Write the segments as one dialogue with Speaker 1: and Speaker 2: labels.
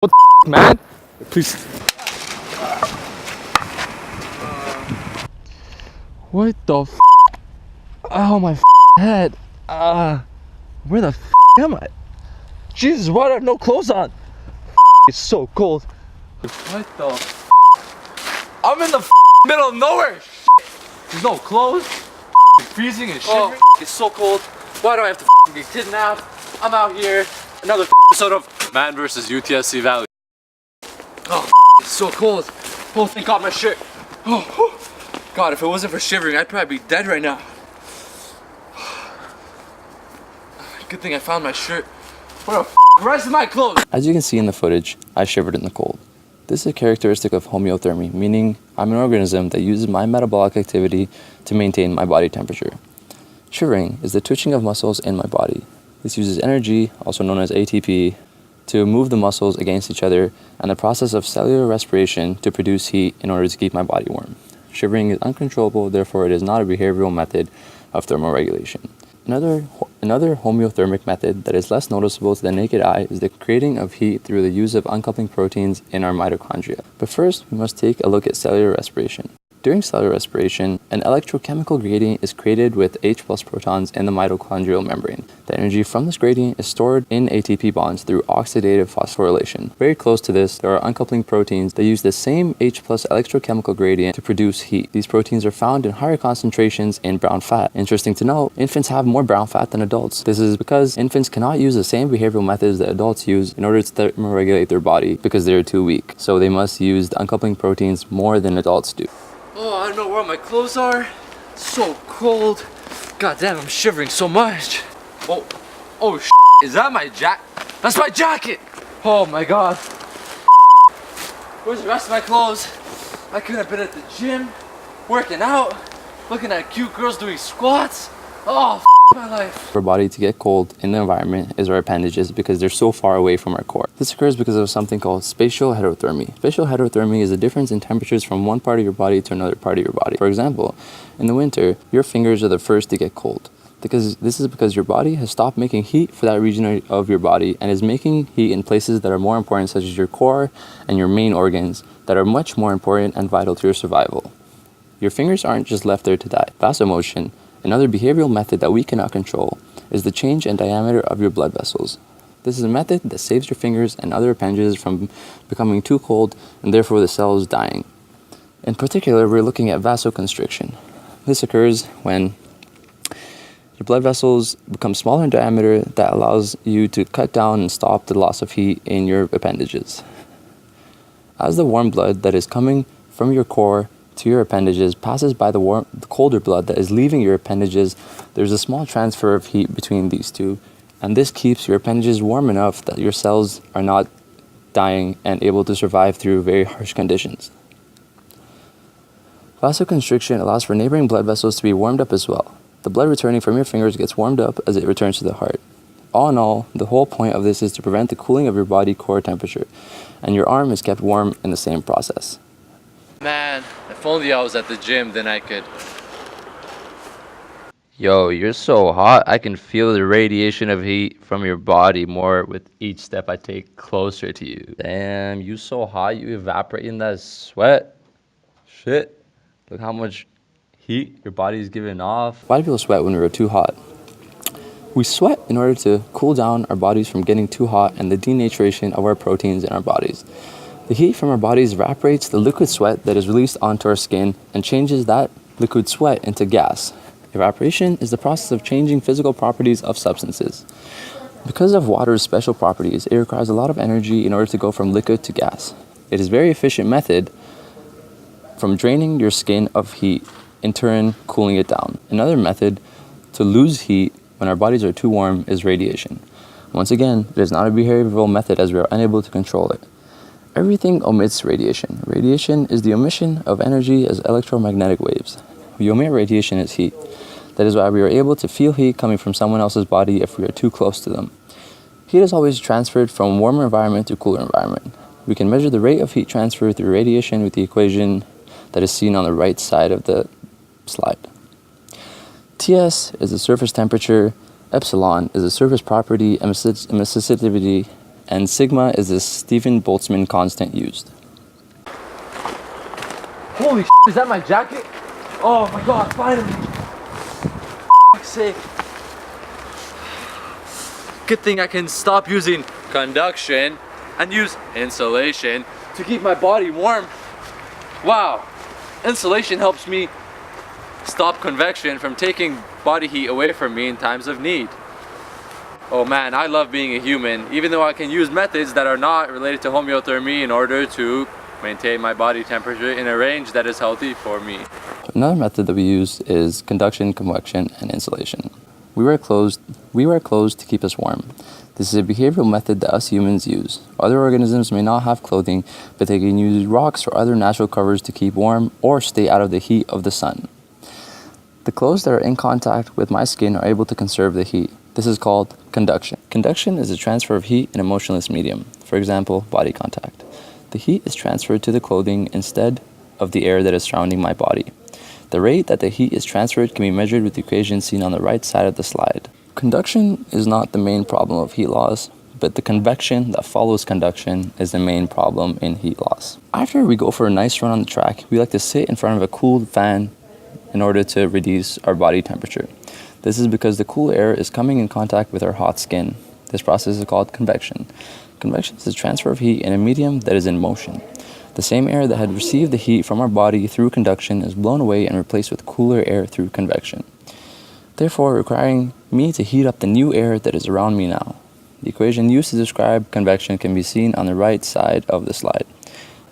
Speaker 1: What the man? Please. What the Oh, my head. Where the am I? Jesus, why do I have no clothes on? It's so cold. What the I'm in the middle of nowhere. There's no clothes. Freezing and shivering. It's so cold. Why do I have to get kidnapped? I'm out here. Another episode of Man vs. UTSC Valley. Oh, it's so cold. Oh, thank God my shirt. Oh, God, if it wasn't for shivering, I'd probably be dead right now. Good thing I found my shirt. Where the rest of my clothes?
Speaker 2: As you can see in the footage, I shivered in the cold. This is a characteristic of homeothermy, meaning I'm an organism that uses my metabolic activity to maintain my body temperature. Shivering is the twitching of muscles in my body. This uses energy, also known as ATP, to move the muscles against each other and the process of cellular respiration to produce heat in order to keep my body warm. Shivering is uncontrollable, therefore it is not a behavioral method of thermoregulation. Another homeothermic method that is less noticeable to the naked eye is the creating of heat through the use of uncoupling proteins in our mitochondria. But first, we must take a look at cellular respiration. During cellular respiration, an electrochemical gradient is created with H+ protons in the mitochondrial membrane. The energy from this gradient is stored in ATP bonds through oxidative phosphorylation. Very close to this, there are uncoupling proteins that use the same H+ electrochemical gradient to produce heat. These proteins are found in higher concentrations in brown fat. Interesting to note, infants have more brown fat than adults. This is because infants cannot use the same behavioral methods that adults use in order to thermoregulate their body because they are too weak. So they must use the uncoupling proteins more than adults do.
Speaker 1: Oh, I don't know where my clothes are. It's so cold. God damn, I'm shivering so much. Oh, is that my jacket? That's my jacket! Oh my God. Where's the rest of my clothes? I could have been at the gym, working out, looking at cute girls doing squats. Oh, my life.
Speaker 2: For our body to get cold in the environment is our appendages because they're so far away from our core. This occurs because of something called spatial heterothermy. Spatial heterothermy is a difference in temperatures from one part of your body to another part of your body. For example, in the winter, your fingers are the first to get cold. This is because your body has stopped making heat for that region of your body and is making heat in places that are more important, such as your core and your main organs that are much more important and vital to your survival. Your fingers aren't just left there to die. Vasomotion, another behavioral method that we cannot control, is the change in diameter of your blood vessels. This is a method that saves your fingers and other appendages from becoming too cold and therefore the cells dying. In particular, we're looking at vasoconstriction. This occurs when your blood vessels become smaller in diameter that allows you to cut down and stop the loss of heat in your appendages. As the warm blood that is coming from your core to your appendages passes by the colder blood that is leaving your appendages, there's a small transfer of heat between these two, and this keeps your appendages warm enough that your cells are not dying and able to survive through very harsh conditions. Vasoconstriction allows for neighboring blood vessels to be warmed up as well. The blood returning from your fingers gets warmed up as it returns to the heart. All in all, the whole point of this is to prevent the cooling of your body core temperature, and your arm is kept warm in the same process.
Speaker 1: Man, if only I was at the gym, then I could.
Speaker 3: Yo, you're so hot. I can feel the radiation of heat from your body more with each step I take closer to you. Damn, you so hot. You evaporate in that sweat. Shit. Look how much heat your body's giving off.
Speaker 2: Why do people sweat when we're too hot? We sweat in order to cool down our bodies from getting too hot and the denaturation of our proteins in our bodies. The heat from our bodies evaporates the liquid sweat that is released onto our skin and changes that liquid sweat into gas. Evaporation is the process of changing physical properties of substances. Because of water's special properties, it requires a lot of energy in order to go from liquid to gas. It is a very efficient method from draining your skin of heat, in turn cooling it down. Another method to lose heat when our bodies are too warm is radiation. Once again, it is not a behavioral method as we are unable to control it. Everything omits radiation. Radiation is the omission of energy as electromagnetic waves. We omit radiation as heat. That is why we are able to feel heat coming from someone else's body if we are too close to them. Heat is always transferred from warmer environment to cooler environment. We can measure the rate of heat transfer through radiation with the equation that is seen on the right side of the slide. Ts is the surface temperature, epsilon is the surface property, emissivity, and sigma is the Stephen Boltzmann constant used.
Speaker 1: Holy shit, is that my jacket? Oh my god, finally! For sake. Good thing I can stop using conduction and use insulation to keep my body warm. Wow, insulation helps me stop convection from taking body heat away from me in times of need. Oh man, I love being a human, even though I can use methods that are not related to homeothermy in order to maintain my body temperature in a range that is healthy for me.
Speaker 2: Another method that we use is conduction, convection, and insulation. We wear clothes to keep us warm. This is a behavioral method that us humans use. Other organisms may not have clothing, but they can use rocks or other natural covers to keep warm or stay out of the heat of the sun. The clothes that are in contact with my skin are able to conserve the heat. This is called conduction. Conduction is a transfer of heat in a motionless medium, for example, body contact. The heat is transferred to the clothing instead of the air that is surrounding my body. The rate that the heat is transferred can be measured with the equation seen on the right side of the slide. Conduction is not the main problem of heat loss, but the convection that follows conduction is the main problem in heat loss. After we go for a nice run on the track, we like to sit in front of a cool fan in order to reduce our body temperature. This is because the cool air is coming in contact with our hot skin. This process is called convection. Convection is the transfer of heat in a medium that is in motion. The same air that had received the heat from our body through conduction is blown away and replaced with cooler air through convection, therefore requiring me to heat up the new air that is around me now. The equation used to describe convection can be seen on the right side of the slide.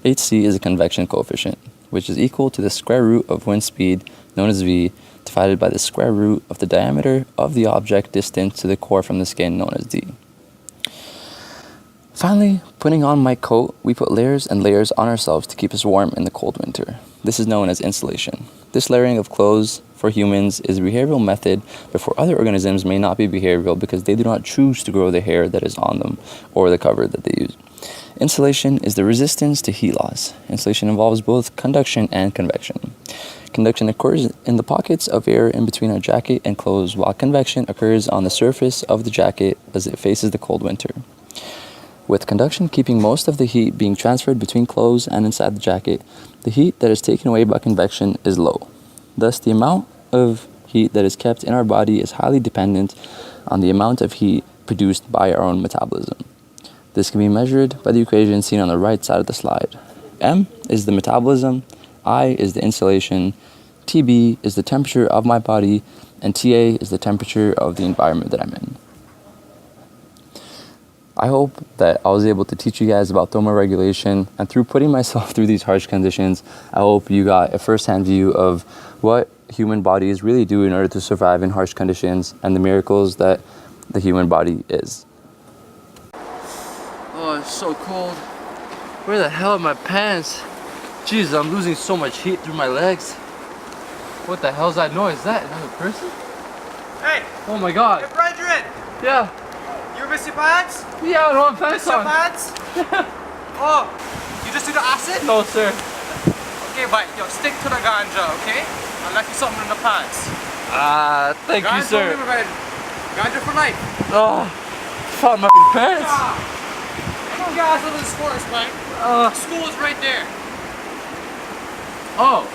Speaker 2: Hc is a convection coefficient, which is equal to the square root of wind speed, known as v, divided by the square root of the diameter of the object distant to the core from the skin, known as d. Finally, putting on my coat, we put layers and layers on ourselves to keep us warm in the cold winter. This is known as insulation. This layering of clothes for humans is a behavioral method, but for other organisms may not be behavioral because they do not choose to grow the hair that is on them or the cover that they use. Insulation is the resistance to heat loss. Insulation involves both conduction and convection. Conduction occurs in the pockets of air in between our jacket and clothes, while convection occurs on the surface of the jacket as it faces the cold winter. With conduction keeping most of the heat being transferred between clothes and inside the jacket, the heat that is taken away by convection is low. Thus, the amount of heat that is kept in our body is highly dependent on the amount of heat produced by our own metabolism. This can be measured by the equation seen on the right side of the slide. M is the metabolism, I is the insulation, TB is the temperature of my body, and TA is the temperature of the environment that I'm in. I hope that I was able to teach you guys about thermoregulation, and through putting myself through these harsh conditions, I hope you got a first-hand view of what human bodies really do in order to survive in harsh conditions and the miracles that the human body is.
Speaker 1: Oh, it's so cold. Where the hell are my pants? Jesus, I'm losing so much heat through my legs. What the hell's that noise? Is that another person?
Speaker 4: Hey!
Speaker 1: Oh my god.
Speaker 4: Hey, Brethren!
Speaker 1: Yeah.
Speaker 4: You miss your pants?
Speaker 1: Yeah, I don't have pants
Speaker 4: Miss your
Speaker 1: on.
Speaker 4: pants? Oh, you just do the acid?
Speaker 1: No, sir.
Speaker 4: Okay, but yo, stick to the ganja, okay? I'll let you something in the pants.
Speaker 1: Thank you,
Speaker 4: Ganja
Speaker 1: sir.
Speaker 4: only, man. Ganja for life.
Speaker 1: Oh, found my pants.
Speaker 4: You guys live in the forest, man. School is right there.
Speaker 1: Oh.